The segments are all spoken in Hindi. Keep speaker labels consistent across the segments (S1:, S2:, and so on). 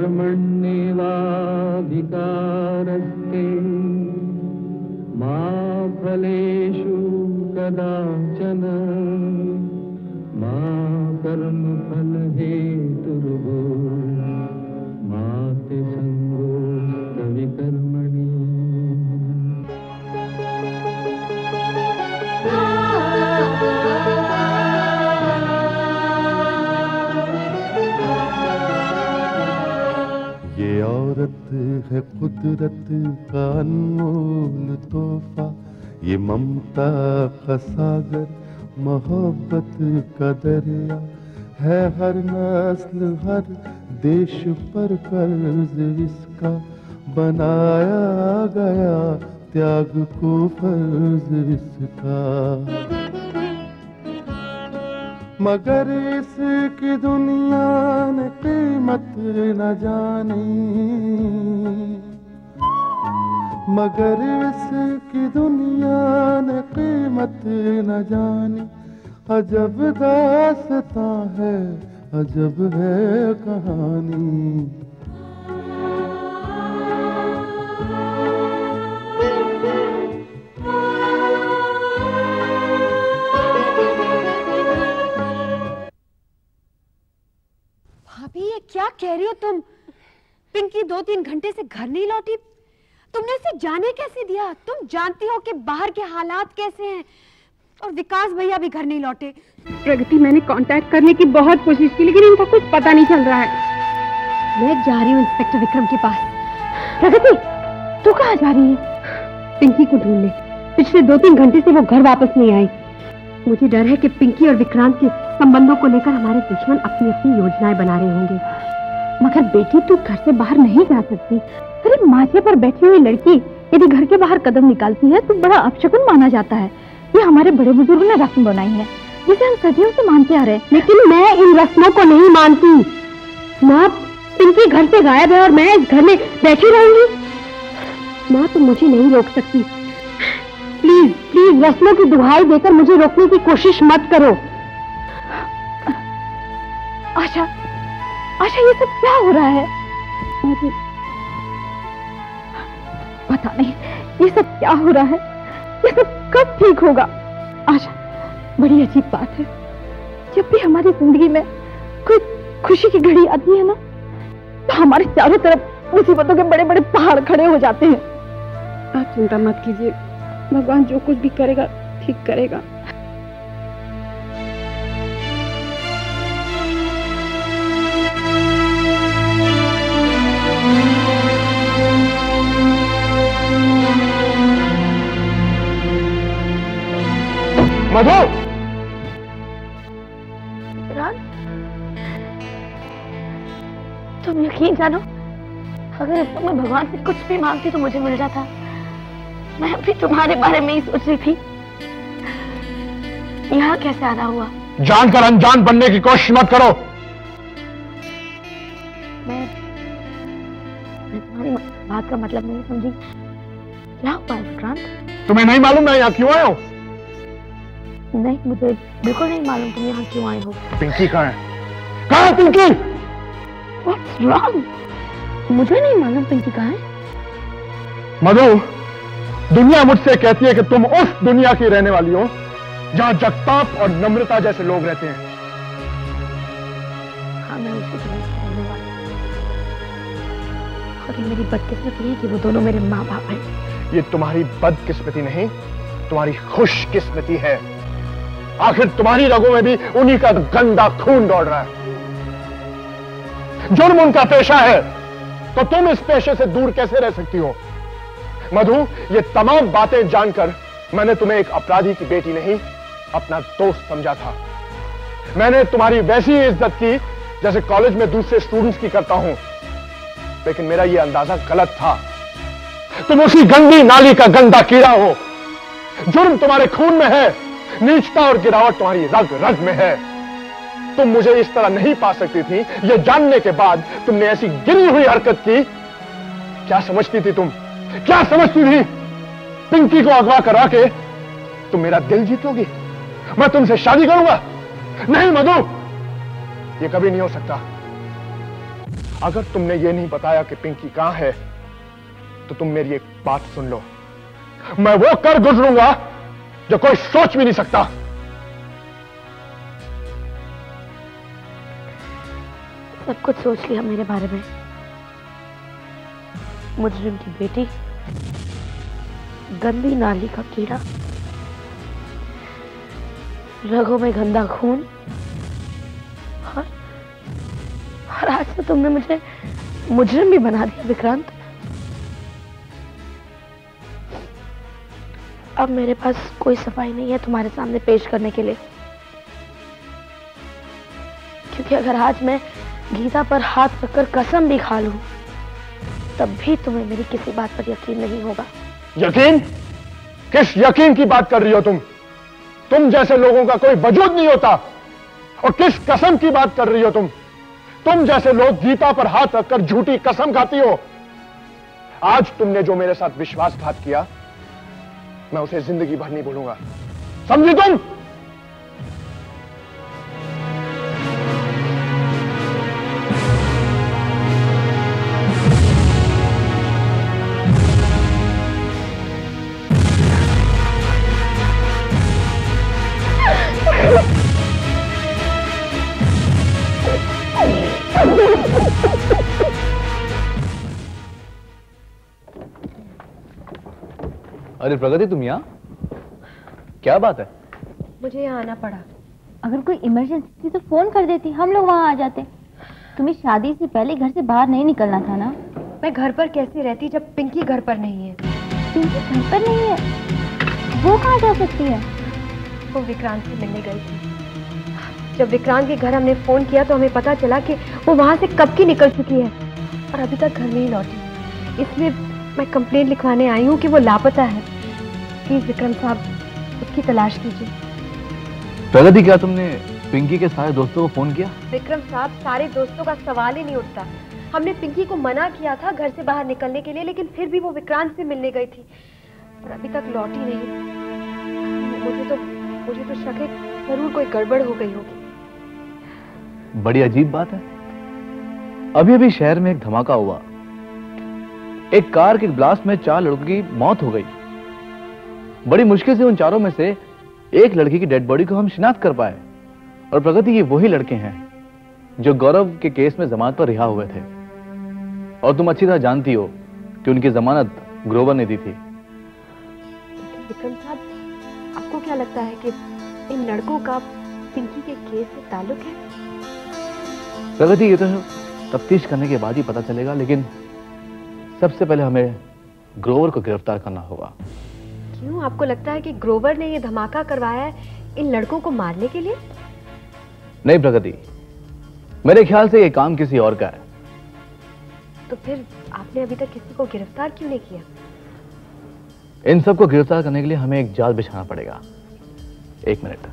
S1: कर्मण्येवाधिकारस्ते मा फलेषु कदाचन मा कर्मफलहेतुर्भूः मा ते संगोऽस्तविकर्मणि।
S2: ये औरत है कुदरत का अनमोल तोहफा, ये ममता का सागर मोहब्बत का दरिया है, हर नस्ल हर देश पर कर्ज इसका बनाया गया, त्याग को फर्ज इसका। मगर इसकी दुनिया ने कीमत न जानी, मगर इसकी दुनिया ने कीमत न जानी। अजब दास्तां है, अजब है कहानी।
S3: भाभी ये क्या कह रही हो तुम? पिंकी 2-3 घंटे से घर नहीं लौटी, तुमने इसे जाने कैसे दिया? तुम जानती हो कि बाहर के हालात कैसे हैं, और विकास भैया भी घर नहीं लौटे।
S4: प्रगति, मैंने कांटेक्ट करने की बहुत कोशिश की लेकिन इनका कुछ पता नहीं चल रहा है।
S3: मैं जा रही हूँ इंस्पेक्टर विक्रम के पास।
S4: प्रगति, तू कहाँ जा रही है? पिंकी को ढूंढने। पिछले 2-3 घंटे से वो घर वापस नहीं आई। मुझे डर है कि पिंकी और विक्रांत के संबंधों को लेकर हमारे दुश्मन अपनी अपनी योजनाएं बना रहे होंगे। मगर बेटी, तू घर से बाहर नहीं जा सकती। अरे माथे पर बैठी हुई लड़की यदि घर के बाहर कदम निकालती है तो बड़ा अपशकुन माना जाता है। ये हमारे बड़े बुजुर्गों ने रस्म बनाई है जिसे हम सदियों से मानते आ रहे हैं। लेकिन मैं इन रस्मों को नहीं मानती। माँ, पिंकी घर से गायब है और मैं इस घर में बैठी रहूंगी। माँ, तुम मुझे नहीं रोक सकती। प्लीज प्लीज रस्मों की दुहाई देकर मुझे रोकने की कोशिश मत करो। आशा, आशा, ये सब क्या हो रहा है? मुझे पता नहीं ये सब क्या हो रहा है। ये सब कब ठीक होगा? आशा, बड़ी अजीब बात है, जब भी हमारी जिंदगी में कोई खुशी की घड़ी आती है ना, तो हमारे चारों तरफ मुसीबतों के बड़े बड़े पहाड़ खड़े हो जाते हैं। आप चिंता मत कीजिए, भगवान जो कुछ भी करेगा ठीक करेगा।
S2: मधु,
S4: तुम यकीन जानो, अगर इस वक्त मैं भगवान से कुछ भी मांगती तो मुझे मिल जाता। मैं भी तुम्हारे बारे में ही सोच रही थी। यहाँ कैसे आना हुआ?
S2: जानकर अनजान बनने की कोशिश मत करो।
S4: मैं तुम्हारी बात का मतलब नहीं समझी। क्या हुआ विक्रांत?
S2: तुम्हें नहीं मालूम मैं यहाँ क्यों आया हूँ?
S4: नहीं, मुझे बिल्कुल नहीं मालूम तुम यहाँ क्यों आए हो।
S2: पिंकी कहाँ है? कहाँ है पिंकी?
S4: What's wrong? मुझे नहीं मालूम पिंकी कहाँ है।
S2: मधु, दुनिया मुझसे कहती है कि तुम उस दुनिया की रहने वाली हो जहाँ जगताप और नम्रता जैसे लोग रहते हैं।
S4: हाँ, मैं उसी दुनिया की रहने वाली हूँ। और ये मेरी बदकिस्मती है कि वो दोनों मेरे माँ बाप हैं।
S2: ये तुम्हारी बदकिस्मती नहीं, तुम्हारी खुशकिस्मती है। आखिर तुम्हारी रगों में भी उन्हीं का गंदा खून दौड़ रहा है। जुर्म उनका पेशा है, तो तुम इस पेशे से दूर कैसे रह सकती हो? मधु, ये तमाम बातें जानकर मैंने तुम्हें एक अपराधी की बेटी नहीं, अपना दोस्त समझा था। मैंने तुम्हारी वैसी इज्जत की जैसे कॉलेज में दूसरे स्टूडेंट्स की करता हूं, लेकिन मेरा यह अंदाजा गलत था। तुम उसी गंदी नाली का गंदा कीड़ा हो। जुर्म तुम्हारे खून में है, नीचता और गिरावट तुम्हारी रग रग में है। तुम मुझे इस तरह नहीं पा सकती थी, यह जानने के बाद तुमने ऐसी गिरी हुई हरकत की। क्या समझती थी तुम? क्या समझती थी? पिंकी को अगवा करा के तुम मेरा दिल जीतोगी? मैं तुमसे शादी करूंगा? नहीं मधु, यह कभी नहीं हो सकता। अगर तुमने ये नहीं बताया कि पिंकी कहां है, तो तुम मेरी एक बात सुन लो, मैं वो कर गुजरूंगा जो कोई सोच भी नहीं सकता।
S5: सब कुछ सोच लिया मेरे बारे में। मुजरिम की बेटी, गंदी नाली का कीड़ा, रगों में गंदा खून, और आज तो तुमने मुझे मुजरिम भी बना दिया विक्रांत। अब मेरे पास कोई सफाई नहीं है तुम्हारे सामने पेश करने के लिए, क्योंकि अगर आज मैं गीता पर हाथ रखकर कसम भी खा लूं, तब भी तुम्हें मेरी किसी बात पर यकीन नहीं होगा।
S2: यकीन? किस यकीन की बात कर रही हो तुम? तुम जैसे लोगों का कोई वजूद नहीं होता। और किस कसम की बात कर रही हो तुम? तुम जैसे लोग गीता पर हाथ रखकर झूठी कसम खाती हो। आज तुमने जो मेरे साथ विश्वासघात किया, मैं उसे जिंदगी भर नहीं भूलूंगा, समझी तुम?
S1: अरे प्रगति, तुम यहाँ? क्या बात है?
S3: मुझे यहाँ आना पड़ा।
S6: अगर कोई इमरजेंसी थी तो फोन कर देती, हम लोग वहाँ आ जाते। तुम्हें शादी से पहले घर से बाहर नहीं निकलना था ना?
S3: मैं घर पर कैसे रहती जब पिंकी घर पर नहीं है?
S6: पिंकी घर पर नहीं है? वो कहाँ जा सकती है?
S3: वो विक्रांत से मिलने गई थी। जब विक्रांत के घर हमने फोन किया तो हमें पता चला कि वो वहाँ से कब की निकल चुकी है और अभी तक घर नहीं लौटी। इसलिए मैं कंप्लेंट लिखवाने आई हूँ कि वो लापता है। प्लीज विक्रम साहब, उसकी तलाश कीजिए।
S1: प्रगति, क्या तुमने पिंकी के सारे दोस्तों को फोन किया?
S3: विक्रम साहब, सारे दोस्तों का सवाल ही नहीं उठता। हमने पिंकी को मना किया था घर से बाहर निकलने के लिए, लेकिन फिर भी वो विक्रांत से मिलने गई थी और अभी तक लौटी नहीं। मुझे तो शक है जरूर कोई गड़बड़ हो गई होगी।
S1: बड़ी अजीब बात है। अभी अभी शहर में एक धमाका हुआ। एक कार के ब्लास्ट में 4 लड़कों की मौत हो गई। बड़ी मुश्किल से उन चारों में से एक लड़की की डेड बॉडी को हम शिनाख्त कर पाए। और प्रगति, ये वही लड़के हैं जो गौरव के केस में जमानत पर रिहा हुए थे। और तुम अच्छी तरह जानती हो कि उनकी जमानत ग्रोवर ने दी थी।
S3: विक्रम साहब, आपको क्या लगता है कि इन लड़कों का पिंकी के केस से ताल्लुक है?
S1: प्रगति, ये तो तफ्तीश करने के बाद ही पता चलेगा, लेकिन सबसे पहले हमें ग्रोवर को गिरफ्तार करना होगा।
S3: क्यों? आपको लगता है कि ग्रोवर ने ये धमाका करवाया है इन लड़कों को मारने के लिए?
S1: नहीं प्रगति, मेरे ख्याल से ये काम किसी और का है।
S3: तो फिर आपने अभी तक किसी को गिरफ्तार क्यों नहीं किया?
S1: इन सबको गिरफ्तार करने के लिए हमें एक जाल बिछाना पड़ेगा। 1 मिनट।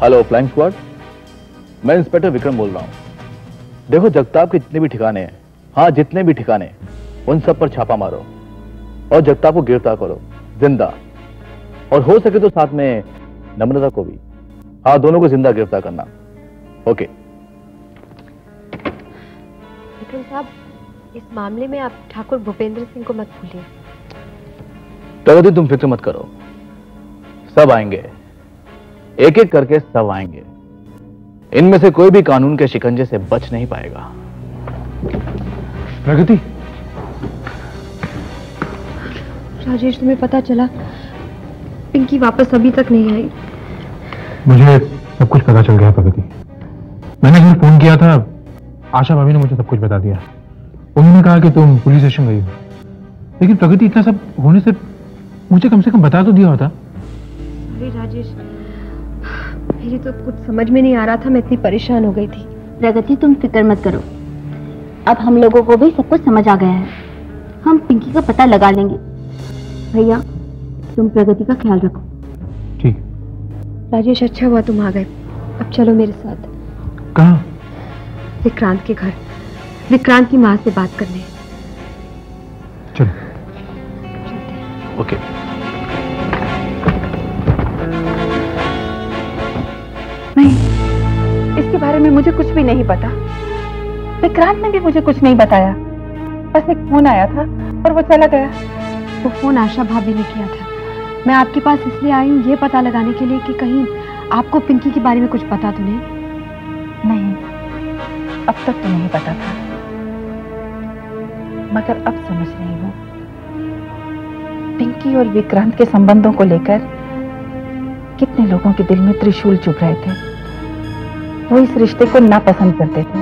S1: हेलो फ्लाइंग स्क्वाड, मैं इंस्पेक्टर विक्रम बोल रहा हूं। देखो, जगताप के जितने भी ठिकाने हैं, हाँ जितने भी ठिकाने, उन सब पर छापा मारो और जगताप को गिरफ्तार करो जिंदा। और हो सके तो साथ में नम्रता को भी। हाँ, दोनों को जिंदा गिरफ्तार करना। ओके।
S3: विक्रम साहब, इस मामले में आप ठाकुर भूपेंद्र सिंह को मत भूलिए।
S1: प्रगति, तुम फिक्र मत करो, सब आएंगे, एक एक करके सब आएंगे। इनमें से कोई भी कानून के शिकंजे से बच नहीं पाएगा।
S2: प्रगति,
S3: राजेश, तुम्हें पता चला पिंकी वापस अभी तक नहीं आई?
S2: मुझे सब कुछ पता चल गया प्रगति। मैंने जब फोन किया था, आशा भाभी ने मुझे सब कुछ बता दिया। उन्होंने कहा कि तुम पुलिस स्टेशन गई हो, लेकिन प्रगति, इतना सब होने से मुझे कम से कम बता तो दिया होता।
S3: अरे राजेश, मेरी तो कुछ समझ में नहीं आ रहा था, मैं इतनी परेशान हो गई थी।
S6: प्रगति, तुम फिक्र मत करो, अब हम लोगों को भी सब कुछ समझ आ गया है। हम पिंकी का पता लगा लेंगे। भैया, तुम प्रगति का ख्याल रखो।
S2: ठीक।
S3: राजेश, अच्छा हुआ तुम आ गए। अब चलो मेरे साथ।
S2: कहाँ?
S3: विक्रांत के घर, विक्रांत की माँ से बात करने।
S2: चलो।
S3: चलते हैं।
S1: ओके।
S7: नहीं, इसके बारे में मुझे कुछ भी नहीं पता। विक्रांत ने भी मुझे कुछ नहीं बताया। बस एक फोन आया था और वो चला गया।
S3: वो फोन आशा भाभी ने किया था। मैं आपके पास इसलिए आई हूँ ये पता लगाने के लिए कि कहीं आपको पिंकी के बारे में कुछ पता तो नहीं।
S7: नहीं, अब तक तो नहीं पता था, मगर अब समझ रही हूँ। पिंकी और विक्रांत के संबंधों को लेकर कितने लोगों के दिल में त्रिशूल चुभ रहे थे। वो इस रिश्ते को नापसंद करते थे।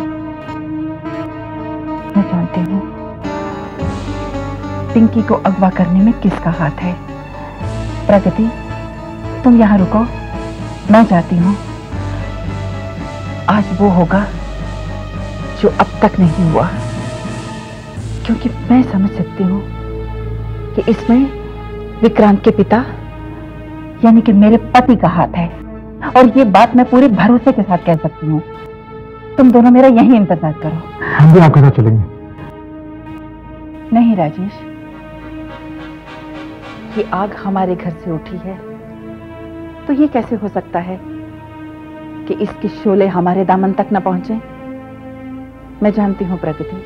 S7: मैं जानती हूँ पिंकी को अगवा करने में किसका हाथ है। प्रगति, तुम यहाँ रुको, मैं जाती हूँ। आज वो होगा जो अब तक नहीं हुआ, क्योंकि मैं समझ सकती हूँ कि इसमें विक्रांत के पिता यानी कि मेरे पति का हाथ है, और ये बात मैं पूरे भरोसे के साथ कह सकती हूँ। तुम दोनों मेरा यहीं इंतजार करो।
S2: हम भी आपके साथ चलेंगे।
S7: नहीं राजेश, ये आग हमारे घर से उठी है, तो ये कैसे हो सकता है कि इसके शोले हमारे दामन तक न पहुंचे। मैं जानती हूं प्रगति,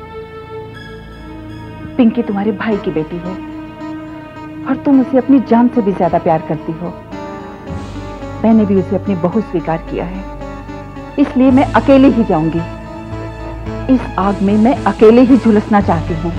S7: पिंकी तुम्हारे भाई की बेटी है और तुम उसे अपनी जान से भी ज्यादा प्यार करती हो। मैंने भी उसे अपनी बहू स्वीकार किया है, इसलिए मैं अकेले ही जाऊंगी। इस आग में मैं अकेले ही झुलसना चाहती हूँ।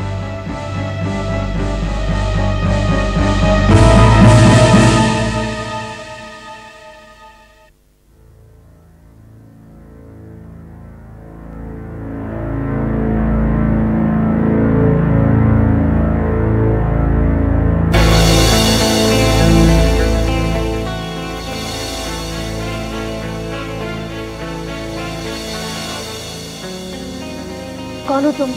S5: कौन हो तुम?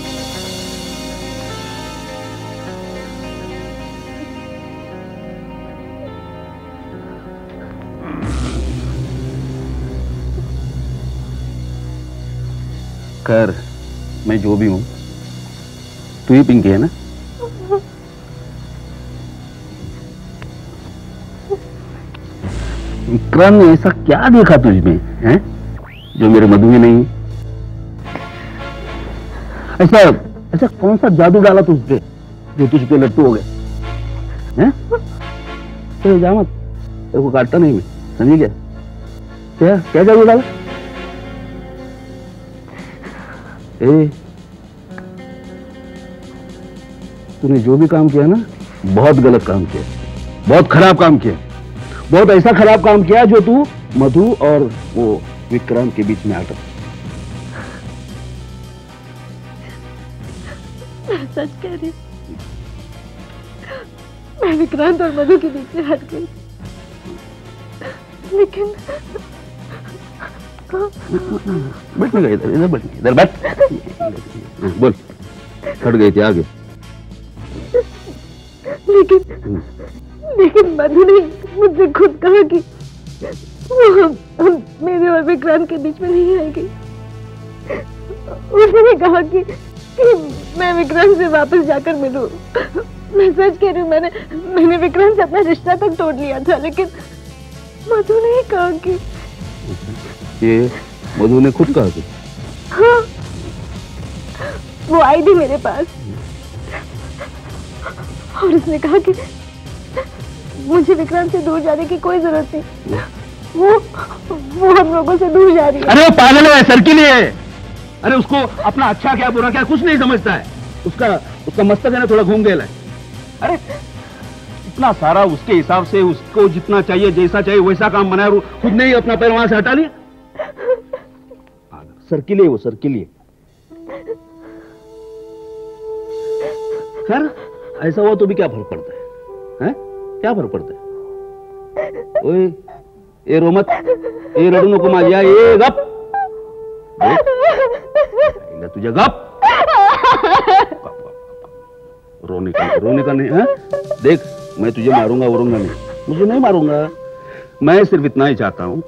S8: खैर, मैं जो भी हूं, तू ही पिंकी है ना? विक्रांत ने ऐसा क्या देखा तुझमें, हैं, जो मेरे मधु में नहीं? ऐसा ऐसा कौन सा जादू डाला तुझ पे जो तुझ पे लट्टू हो गए, हैं? तो जा मत, तेरे को काटता नहीं मैं, समझी क्या? क्या क्या जादू डाला? तूने जो भी काम किया ना, बहुत गलत काम किया, बहुत खराब काम किया, बहुत ऐसा खराब काम किया जो तू मधु और वो विक्रांत के बीच में आटा।
S5: सच कह रही, मैं विक्रांत और मधु के बीच में हट गई, लेकिन
S8: बैठ गई, इधर बैठ, इधर बैठ, बोल, हट गई थी आगे।
S5: लेकिन मधु ने मुझसे खुद कहा कि वो मेरे और विक्रांत के बीच में नहीं आएगी। उसने कहा कि मैं विक्रांत से वापस जाकर मिलूं। मैं सच कह रही हूँ, मैंने विक्रांत से अपना रिश्ता तक तोड़ लिया था, लेकिन मधु ने कहा कि
S8: ये मधु ने खुद कहा कि?
S5: हाँ, वो आई थी मेरे पास और उसने कहा कि मुझे विक्रांत से दूर जाने की कोई जरूरत नहीं, वो हम लोगों से दूर जा रही है।
S8: अरे वो पागल है, सर्किल है। अरे उसको अपना अच्छा क्या बुरा क्या कुछ नहीं समझता है। उसका मस्तक है ना थोड़ा घूम गया है। अरे इतना सारा उसके हिसाब से उसको जितना चाहिए जैसा चाहिए वैसा काम बनाया, खुद ने ही अपना पैर वहां से हटा लिया। सर्किल है वो, सर्किल है। खैर ऐसा हुआ तो भी क्या फर्क पड़ता है, हैं? क्या फर्क पड़ता है? ओए ये रो मत, ये रड़ू को मारिया, ये गप तुझे गप। रोने का नहीं है? देख मैं तुझे मारूंगा वरूंगा नहीं, मुझे नहीं मारूंगा। मैं सिर्फ इतना ही चाहता हूं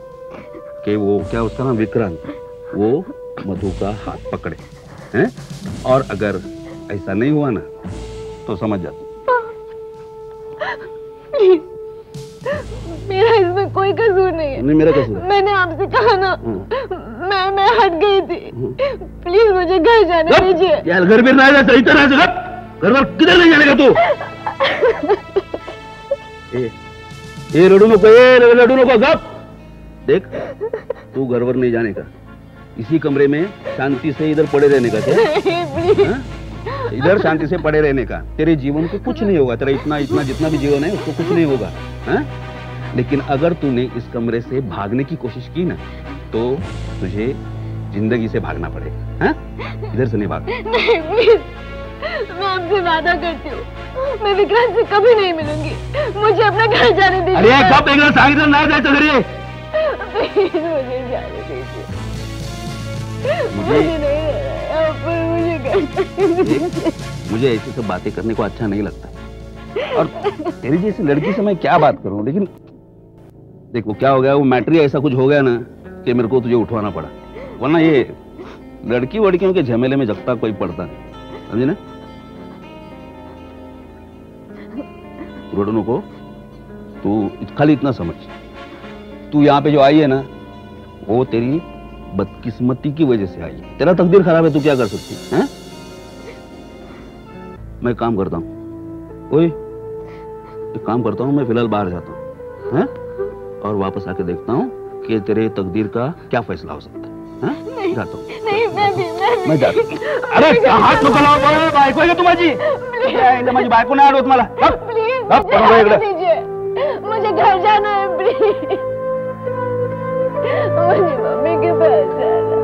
S8: कि वो क्या उसका नाम विक्रांत, वो मधु का हाथ पकड़े, हैं? और अगर ऐसा नहीं हुआ ना तो समझ जा,
S5: मेरा इसमें कोई कसूर नहीं है।
S8: नहीं मेरा कसूर।
S5: मैंने आपसे कहा ना, मैं हट गई थी। प्लीज मुझे घर जाने दीजिए।
S8: यार घर भी ना सही तरह से घर पर किधर नहीं जाने का तू? ये लड्डू नको गप। देख तू घर पर नहीं जाने का, इसी कमरे में शांति से इधर पड़े रहने का। क्या इधर शांति से पड़े रहने का? तेरे जीवन को कुछ नहीं होगा, तेरा इतना जितना भी जीवन है उसको कुछ नहीं होगा। हा? लेकिन अगर तूने इस कमरे से भागने की कोशिश की ना तो तुझे जिंदगी से भागना पड़ेगा। हा? इधर से नहीं भाग।
S5: नहीं प्लीज, मैं आपसे वादा करती हूँ, मैं विक्रांत से कभी नहीं मिलूंगी। मुझे अपना घर जाने दीजिए।
S8: अरे कब एक सांगितलं नाही जायचं घरी।
S5: प्लीज मुझे जाने दीजिए।
S8: मुझे
S5: नहीं रहना पर मुझे घर जाने दीजिए।
S8: मुझे ऐसी सब बातें करने को अच्छा नहीं लगता, और तेरी जैसी लड़की से मैं क्या बात करूं। लेकिन देखो क्या हो गया, वो मैट्री ऐसा कुछ हो गया ना कि मेरे को तुझे उठवाना पड़ा, वरना ये लड़की वड़कियों के झमेले में जगता कोई पड़ता नहीं, समझे ना? रोडनों को तू खाली इतना समझ, तू यहाँ पे जो आई है ना वो तेरी बदकिस्मती की वजह से आई है। तेरा तकदीर खराब है, तू क्या कर सकती है? मैं काम करता हूँ, ओए एक काम करता हूँ, मैं फिलहाल बाहर जाता हूँ और वापस आके देखता हूँ कि तेरे तकदीर का क्या फैसला हो सकता है। जाता हूँ।
S5: नहीं
S8: मैं जाता हूँ। अरे हाथ नको लावू, बायको आहे का तुम्हारी? माझी बायको नाही आडवत मला।
S5: प्लीज दीजिए, मुझे घर जाना है। प्लीज मुझे मम्मी के पास जाना।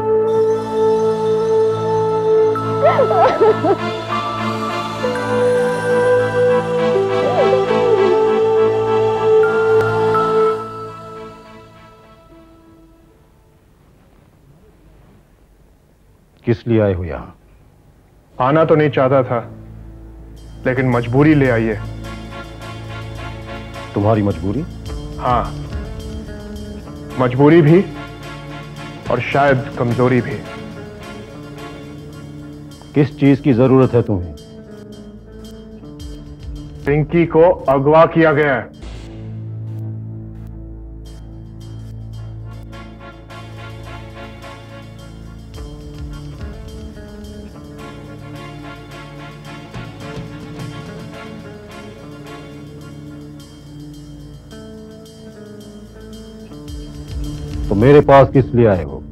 S2: किस लिए आए हो यहाँ? आना तो नहीं चाहता था, लेकिन मजबूरी ले आई है।
S9: तुम्हारी मजबूरी?
S2: हाँ, मजबूरी भी और शायद कमजोरी भी।
S9: किस चीज की जरूरत है तुम्हें?
S2: पिंकी को अगवा किया गया है।
S9: तो मेरे पास किस लिए आए हो?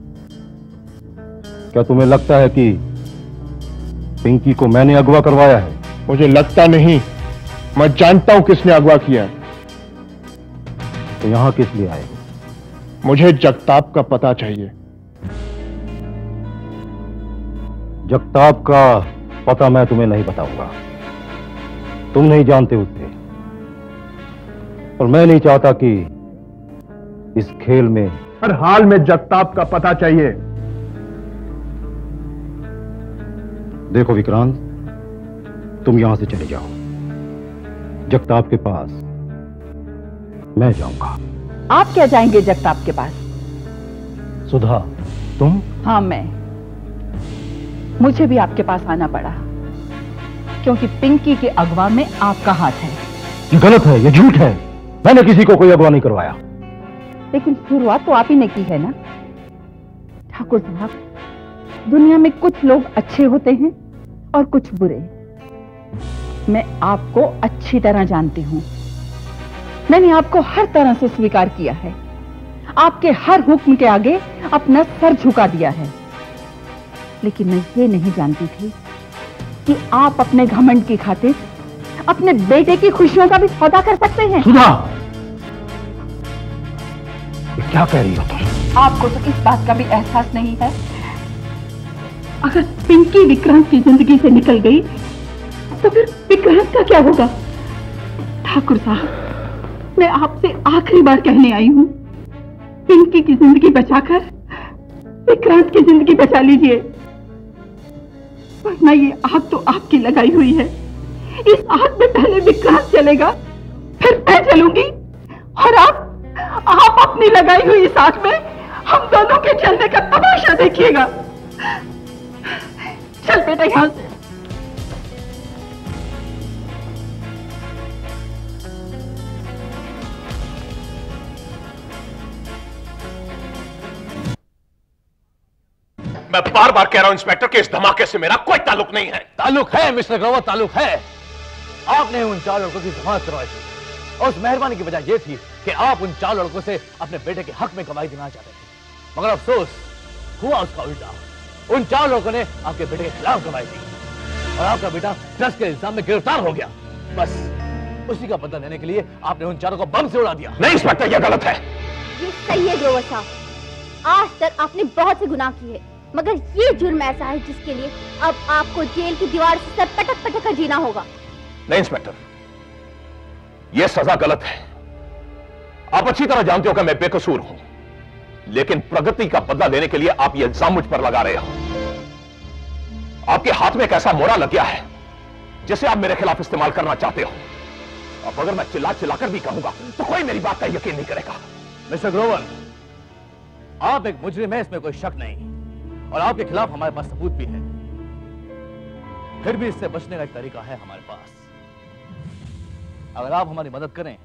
S9: क्या तुम्हें लगता है कि पिंकी को मैंने अगवा करवाया है?
S2: मुझे लगता नहीं, मैं जानता हूं किसने अगवा किया है।
S9: तो यहां किस लिए आए हो?
S2: मुझे जगताप का पता चाहिए।
S9: जगताप का पता मैं तुम्हें नहीं बताऊंगा, तुम नहीं जानते उसे, और मैं नहीं चाहता कि इस खेल में
S2: हर हाल में जगताप का पता चाहिए।
S9: देखो विक्रांत, तुम यहां से चले जाओ, जगताप के पास मैं जाऊंगा।
S7: आप क्या जाएंगे जगताप के पास?
S9: सुधा तुम?
S7: हाँ मैं। मुझे भी आपके पास आना पड़ा क्योंकि पिंकी के अगवा में आपका हाथ है।
S9: ये गलत है, ये झूठ है। मैंने किसी को कोई अगवा नहीं करवाया।
S7: लेकिन शुरुआत तो आप ही ने की है ना ठाकुर साहब। दुनिया में कुछ लोग अच्छे होते हैं और कुछ बुरे। मैं आपको अच्छी तरह जानती हूं। मैंने आपको हर तरह से स्वीकार किया है, आपके हर हुक्म के आगे अपना सर झुका दिया है। लेकिन मैं ये नहीं जानती थी कि आप अपने घमंड की खातिर अपने बेटे की खुशियों का भी सौदा कर सकते हैं।
S9: सुधा, क्या कह रही हो तुम?
S7: आपको तो इस बात का भी एहसास नहीं है। अगर पिंकी विक्रांत की जिंदगी से निकल गई तो फिर विक्रांत का क्या होगा? ठाकुर साहब, मैं आपसे आखिरी बार कहने आई हूं, पिंकी की जिंदगी बचाकर विक्रांत की जिंदगी बचा लीजिए, वरना ये आग तो आपकी लगाई हुई है। इस आग में पहले विक्रांत चलेगा, फिर मैं चलूंगी, और आप अपनी लगाई हुई इस आग में हम दोनों के चलने का तमाशा देखिएगा। चल बेटा यहां से।
S2: मैं बार बार कह रहा हूं इंस्पेक्टर कि इस धमाके से मेरा कोई ताल्लुक नहीं है।
S1: ताल्लुक है मिस्टर ग्रोवर, ताल्लुक है। आपने उन 4 लड़कों की जमानत करवाई थी और उस मेहरबानी की वजह यह थी कि आप उन 4 लड़कों से अपने बेटे के हक में गवाही देना चाहते थे, मगर अफसोस हुआ उसका उल्टा। उन 4 लड़कों ने आपके बेटे के खिलाफ गवाही दी और आपका बेटा ड्रग्स के इल्जाम में गिरफ्तार हो गया। बस उसी का बदला लेने के लिए आपने उन 4 को बम से उड़ा दिया।
S2: नहीं इंस्पेक्टर, यह गलत है।
S6: ये सही है ग्रोवर साहब, आज तक आपने बहुत से गुनाह किए, मगर ये जुर्म ऐसा है जिसके लिए अब आपको जेल की दीवार से सर पटक पटक कर जीना होगा।
S2: नहीं इंस्पेक्टर, यह सजा गलत है। आप अच्छी तरह जानते हो कि मैं बेकसूर हूं, लेकिन प्रगति का बदला लेने के लिए आप ये इल्जाम मुझ पर लगा रहे हो। आपके हाथ में एक ऐसा मोड़ा लग गया है जिसे आप मेरे खिलाफ इस्तेमाल करना चाहते हो। अब अगर मैं चिल्ला चिल्लाकर भी कहूंगा तो कोई मेरी बात का यकीन नहीं करेगा।
S1: मिस्टर ग्रोवर, आप एक मुजरिम है, इसमें कोई शक नहीं, और आपके खिलाफ हमारे पास सबूत भी है। फिर भी इससे बचने का एक तरीका है हमारे पास। अगर आप हमारी मदद करें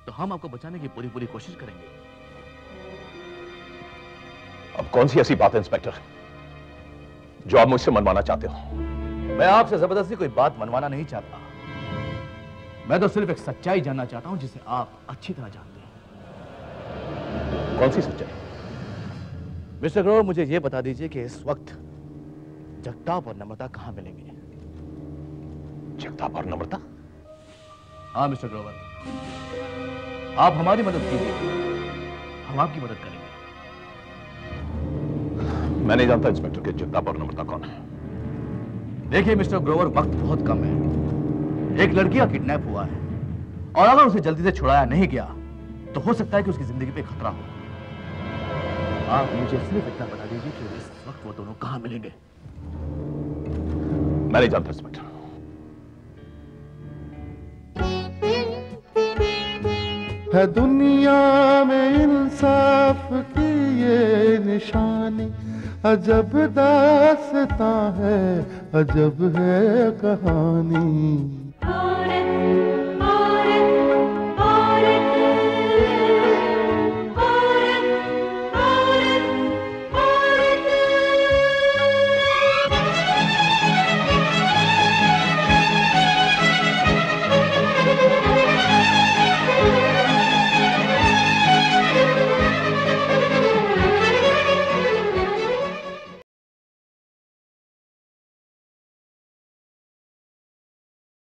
S1: तो हम आपको बचाने की पूरी पूरी कोशिश करेंगे।
S2: अब कौन सी ऐसी बात है इंस्पेक्टर जो आप मुझसे मनवाना चाहते हो?
S1: मैं आपसे जबरदस्ती कोई बात मनवाना नहीं चाहता, मैं तो सिर्फ एक सच्चाई जानना चाहता हूं जिसे आप अच्छी तरह जानते हैं।
S2: कौन सी सच्चाई?
S1: मिस्टर ग्रोवर, मुझे यह बता दीजिए कि इस वक्त जगताप और नम्रता कहां मिलेंगे?
S2: जगताप और नम्रता?
S1: हाँ मिस्टर ग्रोवर, आप हमारी मदद कीजिए, हम आपकी मदद करेंगे।
S2: मैं नहीं जानता इंस्पेक्टर कि जगताप और नम्रता कौन है।
S1: देखिए मिस्टर ग्रोवर, वक्त बहुत कम है। एक लड़की का किडनैप हुआ है और अगर उसे जल्दी से छुड़ाया नहीं गया तो हो सकता है कि उसकी जिंदगी पे खतरा हो। आप मुझे सिर्फ इतना बता दीजिए कि इस वक्त वो दोनों कहां मिलेंगे।
S2: मैं नहीं जानता इंस्पेक्टर।
S10: है दुनिया में इंसाफ की ये निशानी, अजब दास्तां है, अजब है कहानी।